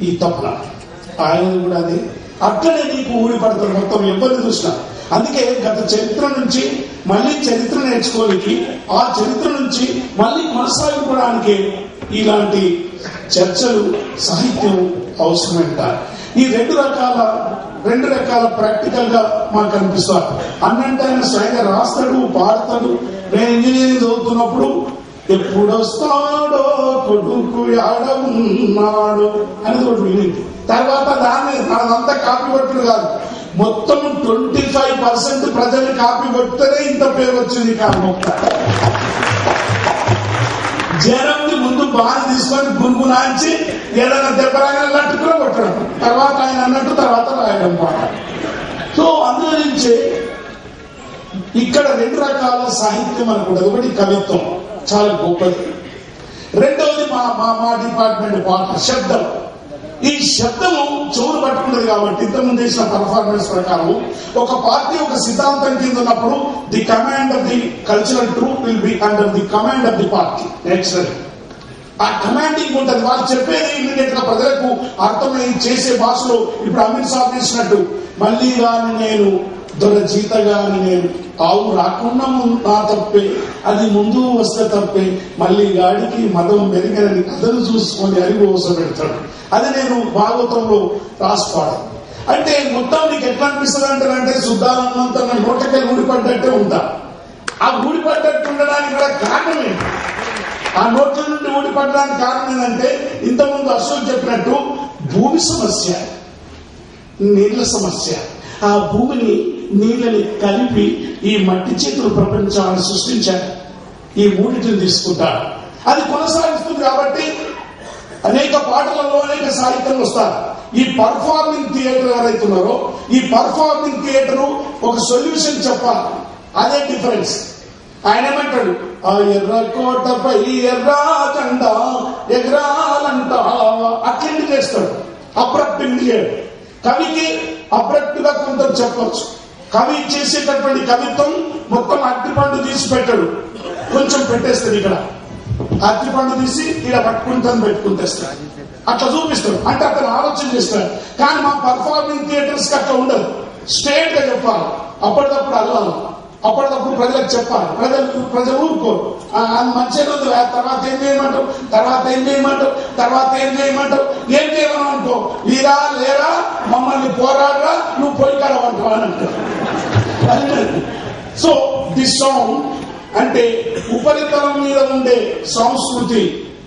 ఈ తపన ఆయన కూడా అది అట్లనే నీకు ఊడిపడతాడు మొత్తం ఎవరిని చూసినా. అందుకే గత చరిత్ర నుంచి మళ్ళీ చరిత్ర నేర్చుకోనికి, ఆ చరిత్ర నుంచి మళ్ళీ కొనసాగిపోవడానికి ఇలాంటి చర్చలు, సాహిత్యం అవసరమంటారు. ఈ రెండు రకాల ప్రాక్టికల్ గా మాకు అనిపిస్తారు. అన్నంటే ఆయన స్వయంగా రాస్తాడు, పాడతాడు. నేను ఇంజనీరింగ్ చదువుతున్నప్పుడు ఎప్పుడొస్తాడో కొడుకు ఆడవున్నాడు అనేది ఒకటి వినింది. తర్వాత దాన్ని మనదంతా కాపీ కొట్టుడు కాదు, మొత్తం 25% ప్రజల్ని కాపీ కొడితేనే ఇంత పేరు వచ్చింది. కాకపోతే జనంది ముందు బాగా తీసుకొని గున్గునాంచి ఏదైనా దెబ్బరాగా లట్టుకులో కొట్టడం, తర్వాత ఆయన అన్నట్టు తర్వాత రాయడం పాట. సో అందుగురించి ఇక్కడ రెండు రకాల సాహిత్యం అనుకుంటుంది. ఒకటి కవిత్వం, చాలా గొప్పది. రెండవది మా డిపార్ట్మెంట్ పాట శబ్దం. ఈ శబ్దము చెవులు పట్టుకున్నది కాబట్టి ఇంతకుముందు చేసిన పర్ఫార్మెన్స్ ప్రకారం ఒక పార్టీ ఒక సిద్ధాంతం కింద ఉన్నప్పుడు the command of the cultural troupe will be under the command of the party. Natural ఆ కమాండింగ్ ఉంటుంది. వాళ్ళు చెప్పేది ఇమీడియట్ గా ప్రజలకు అర్థమై చేసే భాషలో. ఇప్పుడు అమిత్ షా చేసినట్టు మళ్ళీ గాని నేను దొరజీతగాని నేను ఆవు రాకుండా నా తప్పే, అది ముందు వస్తే తప్పే, మళ్ళీ గాడికి మదం పెరిగినని కథను చూసుకొని అరిగి ఓసం పెడతాడు. అది నేను భాగవతంలో రాసిపాడు. అంటే మొత్తం నీకు ఎట్లా అనిపిస్తుంది అంటే శుద్ధానంత నోటకెళ్ళి ఊడిపడ్డట్టే ఉంటా. ఆ ఊడిపడ్డట్టు ఉండడానికి కూడా కారణం ఏంటి? ఆ నోట్ల నుండి ఊడిపడడానికి కారణం ఏంటంటే ఇంతకుముందు అశోక్ చెప్పినట్టు భూమి సమస్య, నీళ్ల సమస్య. ఆ భూమిని నీళ్ళని కలిపి ఈ మట్టి చేతులు ప్రపంచాన్ని సృష్టించారు. ఈ మూడింటిని తీసుకుంటారు, అది కొనసాగిస్తుంది. కాబట్టి అనేక పాటలలో అనేక సాహిత్యాలు వస్తారు. ఈ పర్ఫార్మింగ్ థియేటర్ ఎవరైతున్నారో ఈ పర్ఫార్మింగ్ థియేటర్ ఒక సొల్యూషన్ చెప్పాలి. అదే డిఫరెన్స్. ఆయన ఏమంటాడు, ఆ ఎర్ర కోటపై ఎర్ర జెండా ఎగరాలంట, అట్లెందుకు చేస్తాడు. అబ్రప్ట్ చేయడు. కవికి అబ్రప్ట్ గా కొంత చెప్పచ్చు. కవి చేసేటటువంటి కవిత్వం మొత్తం అరటిపండు తీసి పెట్టాడు, కొంచెం పెట్టేస్తాడు. ఇక్కడ అరటిపండు తీసి ఇక్కడ పట్టుకుంటాను పెట్టుకుంటేస్తాడు, అట్లా చూపిస్తాడు. అంటే అతను ఆలోచన చేస్తాడు. కానీ మా పర్ఫార్మింగ్ థియేటర్స్ కి అట్లా ఉండదు. స్ట్రేట్ గా చెప్పాలి, అప్పటికప్పుడు అల్లాలి, అప్పటికప్పుడు ప్రజలకు చెప్పాలి. ప్రజలు ఊరుకోరు. మంచి రోజు తర్వాత ఏం చేయమంటావు, తర్వాత ఏం చేయమంటావు, తర్వాత ఏం చేయమంటావు, ఏం చేయమని అంటావు, వీరా లేరా మమ్మల్ని పోరాడరా నువ్వు పోయికాడమంటావు అని అంటారు. సో దిస్ సాంగ్ అంటే ఉపరితలం మీద ఉండే సంస్కృతి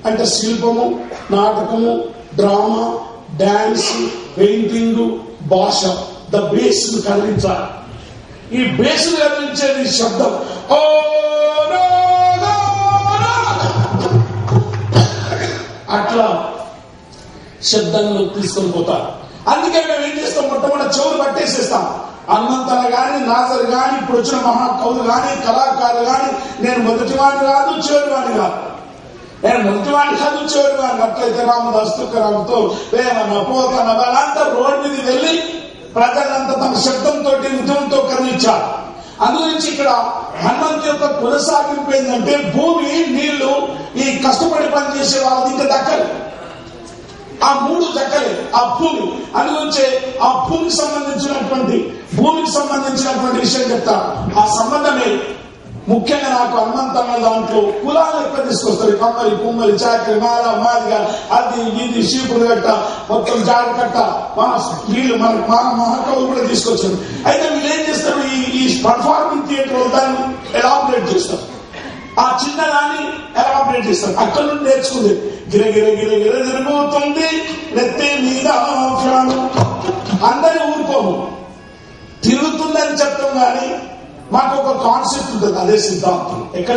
అంటే శిల్పము, నాటకము, డ్రామా, డాన్స్, పెయింటింగ్, భాష, ద బేస్ కదిలించాలి. ఈ బేస్ కదిలించేది శబ్దం. ఓ అట్లా శబ్దంలో తీసుకొని పోతారు. అందుకే మేము ఏం చేస్తాం, మొట్టమొదటి చెవులు పట్టేసేస్తాం. హనుమంతన గాని, నాజర్ గాని, ఇప్పుడు వచ్చిన మహాకవులు గాని, కళాకారులు గాని, నేను మొదటివాణి కాదు చివరివాణి కాదు, నేను మొదటివాణి కాదు చివరివాణి. అట్లయితే రామదాస్ తుకారాంతో వేమన పోతన వాళ్ళంతా రోడ్ మీద వెళ్ళి ప్రజలంతా తమ శబ్దంతో ఉద్యమంతో కదిలించారు. అందుగురించి ఇక్కడ హనుమంతు యొక్క కొనసాగింపు ఏంటంటే భూమి, నీళ్లు, ఈ కష్టపడి పనిచేసే వాళ్ళది ఇంకా దక్కలు. ఆ మూడు దక్కలే ఆ భూమి. అందుగురించే ఆ భూమికి సంబంధించినటువంటి విషయం చెప్తా. ఆ సంబంధమే ముఖ్యంగా నాకు హనుమంతన్న దాంట్లో కులాలు ఎక్కువ తీసుకొస్తారు. కమ్మరి, కుమ్మరి, చాకరి, మాల, మాదిగా, అది ఇది, శీపులు కట్ట, మొత్తం జాడ కట్ట, వీళ్ళు మన మహాకవులు కూడా తీసుకొచ్చారు. అయితే వీళ్ళు ఏం చేస్తారు, ఈ పర్ఫార్మింగ్ థియేటర్ దాన్ని ఎలాబరేట్ చేస్తారు. ఆ చిన్నదాన్ని ఎలాబరేట్ చేస్తారు. అక్కడ నుండి నేర్చుకుంది. గిరగిర గిరగిర తిరుగుతుంది నెత్తి మీద ఫ్యాను. అందరూ ఊరుకోము, తిరుగుతుందని చెప్తాం కానీ మాకు ఒక కాన్సెప్ట్ ఉంటుంది. అదే సిద్ధాంతం ఎక్కడ